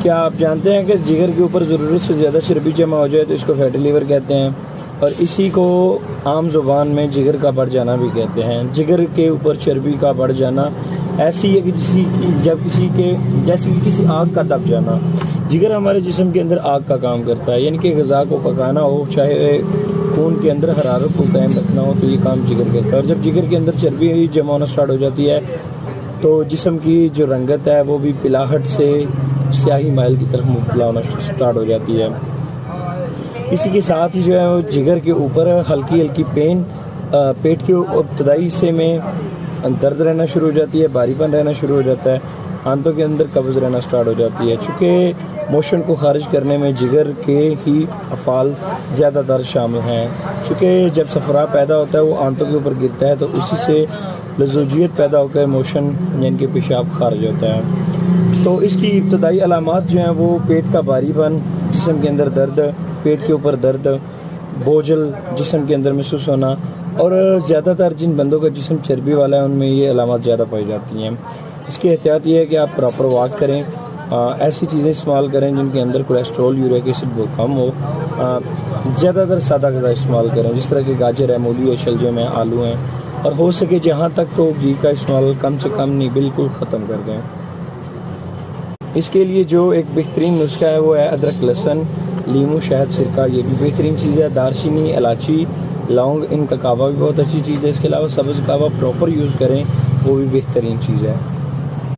کیا آپ جانتے ہیں کہ جگر کے اوپر ضرورت سے زیادہ چربی جمع ہو جائے تو اس کو فیٹی لیور کہتے ہیں، اور اسی کو عام زبان میں جگر کا بڑھ جانا بھی کہتے ہیں۔ جگر کے اوپر چربی کا بڑھ جانا ایسی ہے کہ جیسے کسی آگ کا دب جانا۔ جگر ہمارے جسم کے اندر آگ کا کام کرتا ہے، یعنی کہ غذا کو پکانا ہو، چاہے خون کے اندر حرارت کو قائم رکھنا ہو، تو یہ کام جگر کرتا ہے۔ اور جب جگر کے اندر چربی جمع ہونا سٹارٹ ہو جاتی ہے تو جسم کی جو رنگت ہے وہ بھی پلاہٹ سے سیاہی مائل کی طرف مبتلا ہونا سٹارٹ ہو جاتی ہے۔ اسی کے ساتھ ہی جو ہے وہ جگر کے اوپر ہلکی ہلکی پین، پیٹ کے ابتدائی حصے میں درد رہنا شروع ہو جاتی ہے، بھاری پن رہنا شروع ہو جاتا ہے، آنتوں کے اندر قبض رہنا سٹارٹ ہو جاتی ہے۔ چونکہ موشن کو خارج کرنے میں جگر کے ہی افعال زیادہ تر شامل ہیں، چونکہ جب صفرا پیدا ہوتا ہے وہ آنتوں کے اوپر گرتا ہے تو اسی سے لزوجیت پیدا ہو کر موشن یعنی کہ پیشاب خارج ہوتا ہے۔ تو اس کی ابتدائی علامات جو ہیں وہ پیٹ کا بھاری پن، جسم کے اندر درد، پیٹ کے اوپر درد، بوجھل جسم کے اندر محسوس ہونا، اور زیادہ تر جن بندوں کا جسم چربی والا ہے ان میں یہ علامات زیادہ پائی جاتی ہیں۔ اس کی احتیاط یہ ہے کہ آپ پراپر واک کریں، ایسی چیزیں استعمال کریں جن کے اندر کولیسٹرول، یوریک ایسڈ وہ کم ہو، زیادہ تر سادہ غذا استعمال کریں جس طرح کہ گاجر ہے، مولی ہے، شلجم ہے، آلو ہیں، اور ہو سکے جہاں تک تو گھی کا استعمال کم سے کم نہیں بالکل ختم کر دیں۔ اس کے لیے جو ایک بہترین نسخہ ہے وہ ہے ادرک، لہسن، لیموں، شہد، سرکہ، یہ بھی بہترین چیز ہے۔ دارچینی، الائچی، لونگ، ان کا کعوہ بھی بہت اچھی چیز ہے۔ اس کے علاوہ سبز کعوہ پراپر یوز کریں، وہ بھی بہترین چیز ہے۔